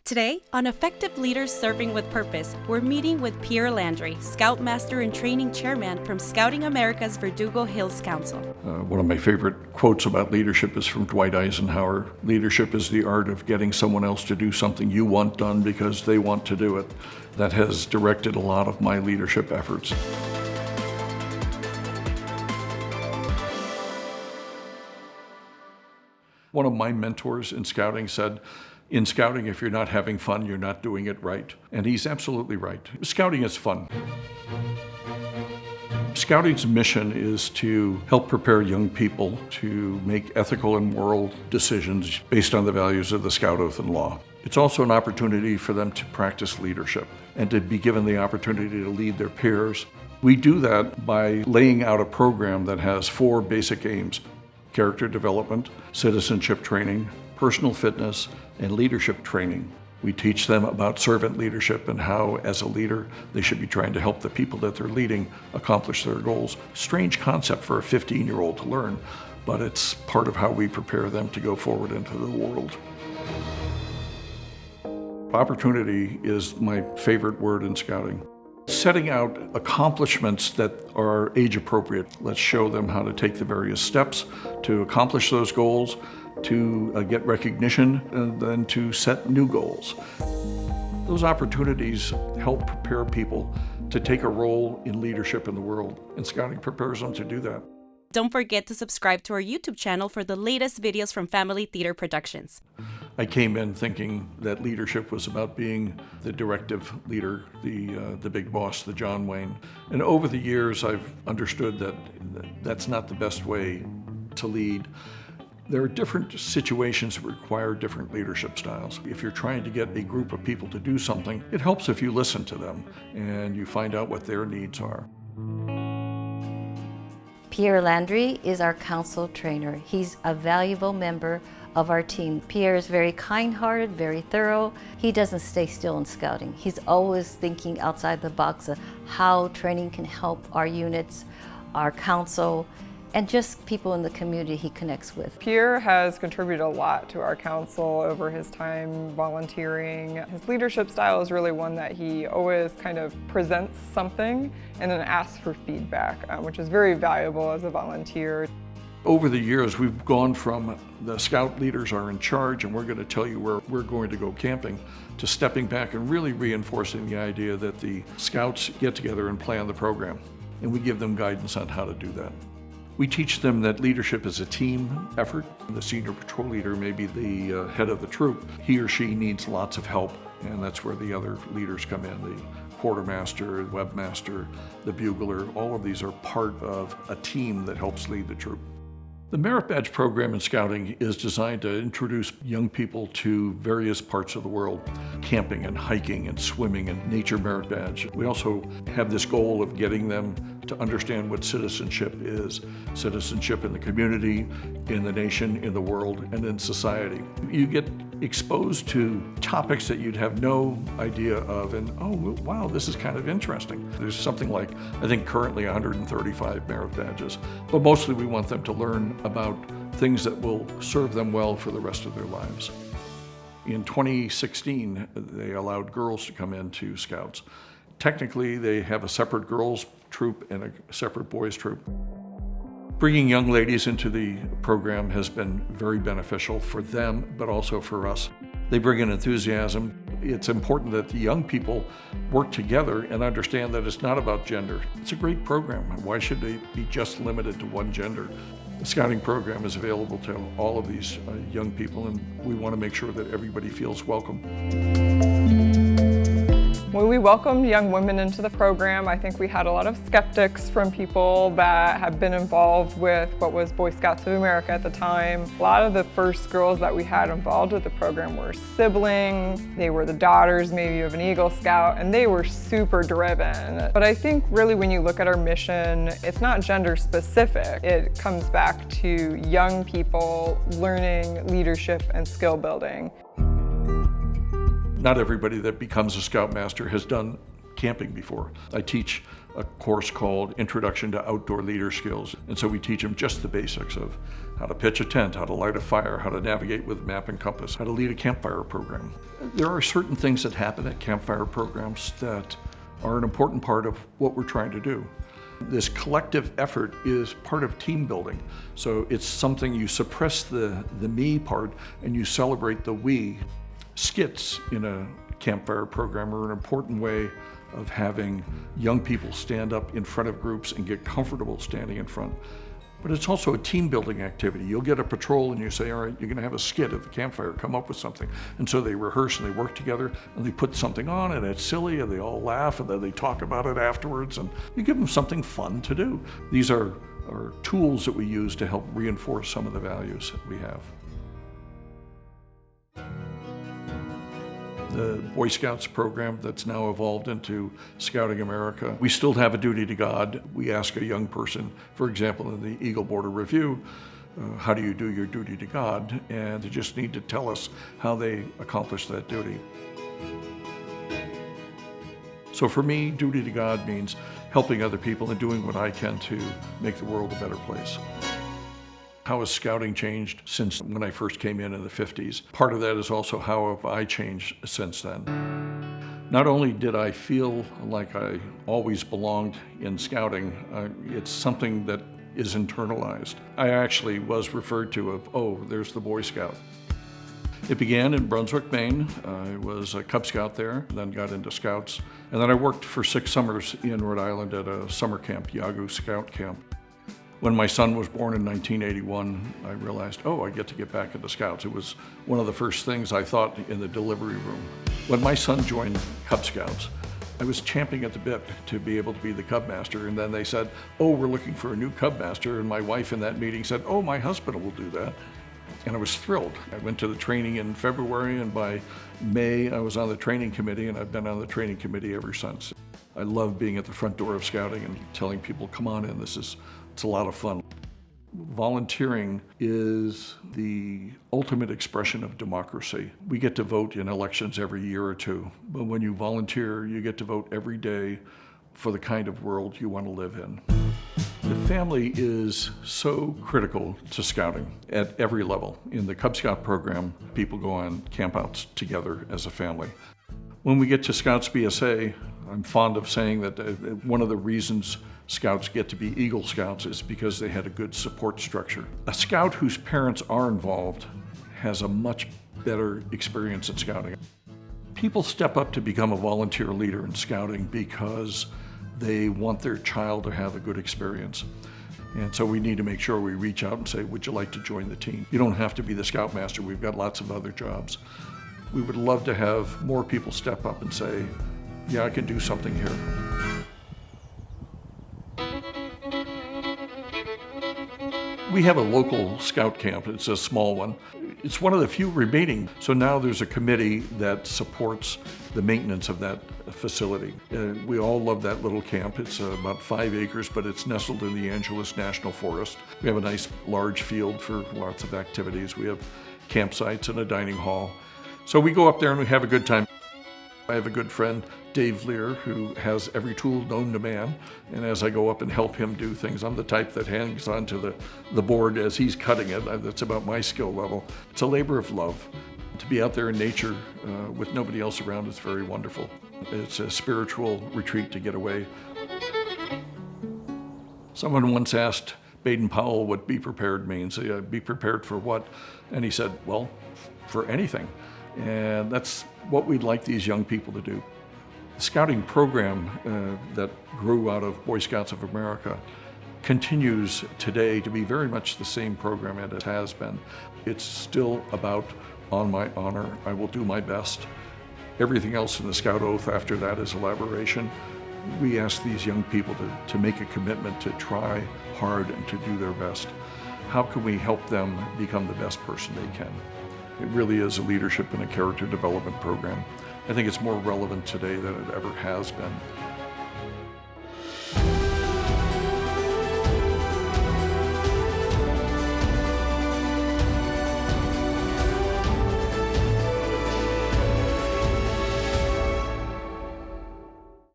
Today, on Effective Leaders Serving with Purpose, we're meeting with Pierre Landry, Scoutmaster and Training Chairman from Scouting America's Verdugo Hills Council. One of my favorite quotes about leadership is from Dwight Eisenhower. Leadership is the art of getting someone else to do something you want done because they want to do it. That has directed a lot of my leadership efforts. One of my mentors in scouting said, in scouting, if you're not having fun, you're not doing it right. And he's absolutely right. Scouting is fun. Scouting's mission is to help prepare young people to make ethical and moral decisions based on the values of the Scout Oath and Law. It's also an opportunity for them to practice leadership and to be given the opportunity to lead their peers. We do that by laying out a program that has 4 basic aims: character development, citizenship training, personal fitness, and leadership training. We teach them about servant leadership and how, as a leader, they should be trying to help the people that they're leading accomplish their goals. Strange concept for a 15-year-old to learn, but it's part of how we prepare them to go forward into the world. Opportunity is my favorite word in scouting. Setting out accomplishments that are age appropriate. Let's show them how to take the various steps to accomplish those goals, to get recognition, and then to set new goals. Those opportunities help prepare people to take a role in leadership in the world, and scouting prepares them to do that. Don't forget to subscribe to our YouTube channel for the latest videos from Family Theater Productions. I came in thinking that leadership was about being the directive leader, the big boss, the John Wayne. And over the years, I've understood that that's not the best way to lead. There are different situations that require different leadership styles. If you're trying to get a group of people to do something, it helps if you listen to them and you find out what their needs are. Pierre Landry is our council trainer. He's a valuable member of our team. Pierre is very kind-hearted, very thorough. He doesn't stay still in scouting. He's always thinking outside the box of how training can help our units, our council, and just people in the community he connects with. Pierre has contributed a lot to our council over his time volunteering. His leadership style is really one that he always kind of presents something and then asks for feedback, which is very valuable as a volunteer. Over the years, we've gone from the scout leaders are in charge and we're going to tell you where we're going to go camping, to stepping back and really reinforcing the idea that the scouts get together and plan the program. And we give them guidance on how to do that. We teach them that leadership is a team effort. The senior patrol leader may be the head of the troop. He or she needs lots of help, and that's where the other leaders come in. The quartermaster, webmaster, the bugler, all of these are part of a team that helps lead the troop. The Merit Badge program in scouting is designed to introduce young people to various parts of the world, camping and hiking and swimming and nature merit badge. We also have this goal of getting them to understand what citizenship is. Citizenship in the community, in the nation, in the world, and in society. You get exposed to topics that you'd have no idea of, and oh, wow, this is kind of interesting. There's something like, I think currently 135 merit badges, but mostly we want them to learn about things that will serve them well for the rest of their lives. In 2016, they allowed girls to come into Scouts. Technically, they have a separate girls troop and a separate boys troop. Bringing young ladies into the program has been very beneficial for them, but also for us. They bring an enthusiasm. It's important that the young people work together and understand that it's not about gender. It's a great program. Why should they be just limited to one gender? The scouting program is available to all of these young people, and we want to make sure that everybody feels welcome. When we welcomed young women into the program, I think we had a lot of skeptics from people that had been involved with what was Boy Scouts of America at the time. A lot of the first girls that we had involved with the program were siblings. They were the daughters maybe of an Eagle Scout, and they were super driven. But I think really when you look at our mission, it's not gender specific. It comes back to young people learning leadership and skill building. Not everybody that becomes a Scoutmaster has done camping before. I teach a course called Introduction to Outdoor Leader Skills, and so we teach them just the basics of how to pitch a tent, how to light a fire, how to navigate with map and compass, how to lead a campfire program. There are certain things that happen at campfire programs that are an important part of what we're trying to do. This collective effort is part of team building. So it's something you suppress the me part and you celebrate the we. Skits in a campfire program are an important way of having young people stand up in front of groups and get comfortable standing in front. But it's also a team building activity. You'll get a patrol and you say, all right, you're gonna have a skit at the campfire, come up with something. And so they rehearse and they work together and they put something on and it's silly and they all laugh and then they talk about it afterwards and you give them something fun to do. These are tools that we use to help reinforce some of the values that we have. The Boy Scouts program that's now evolved into Scouting America. We still have a duty to God. We ask a young person, for example, in the Eagle Border Review, how do you do your duty to God? And they just need to tell us how they accomplish that duty. So for me, duty to God means helping other people and doing what I can to make the world a better place. How has scouting changed since when I first came in the 50s? Part of that is also how have I changed since then. Not only did I feel like I always belonged in scouting, it's something that is internalized. I actually was referred to of, oh, there's the Boy Scout. It began in Brunswick, Maine. I was a Cub Scout there, then got into Scouts. And then I worked for 6 summers in Rhode Island at a summer camp, Yagu Scout Camp. When my son was born in 1981, I realized, oh, I get to get back into Scouts. It was one of the first things I thought in the delivery room. When my son joined Cub Scouts, I was champing at the bit to be able to be the Cub Master. And then they said, oh, we're looking for a new Cub Master. And my wife in that meeting said, oh, my husband will do that. And I was thrilled. I went to the training in February, and by May, I was on the training committee, and I've been on the training committee ever since. I love being at the front door of Scouting and telling people, come on in, it's a lot of fun. Volunteering is the ultimate expression of democracy. We get to vote in elections every year or two, but when you volunteer, you get to vote every day for the kind of world you want to live in. The family is so critical to scouting at every level. In the Cub Scout program, people go on campouts together as a family. When we get to Scouts BSA, I'm fond of saying that one of the reasons Scouts get to be Eagle Scouts is because they had a good support structure. A Scout whose parents are involved has a much better experience in Scouting. People step up to become a volunteer leader in Scouting because they want their child to have a good experience. And so we need to make sure we reach out and say, would you like to join the team? You don't have to be the Scoutmaster. We've got lots of other jobs. We would love to have more people step up and say, yeah, I can do something here. We have a local scout camp. It's a small one. It's one of the few remaining. So now there's a committee that supports the maintenance of that facility. We all love that little camp. It's about 5 acres, but it's nestled in the Angeles National Forest. We have a nice large field for lots of activities. We have campsites and a dining hall. So we go up there and we have a good time. I have a good friend, Dave Lear, who has every tool known to man. And as I go up and help him do things, I'm the type that hangs onto the board as he's cutting it. That's about my skill level. It's a labor of love. To be out there in nature with nobody else around is very wonderful. It's a spiritual retreat to get away. Someone once asked Baden Powell what be prepared means. Be prepared for what? And he said, well, for anything. And that's what we'd like these young people to do. The scouting program that grew out of Boy Scouts of America continues today to be very much the same program as it has been. It's still about, on my honor, I will do my best. Everything else in the Scout Oath after that is elaboration. We ask these young people to make a commitment to try hard and to do their best. How can we help them become the best person they can? It really is a leadership and a character development program. I think it's more relevant today than it ever has been.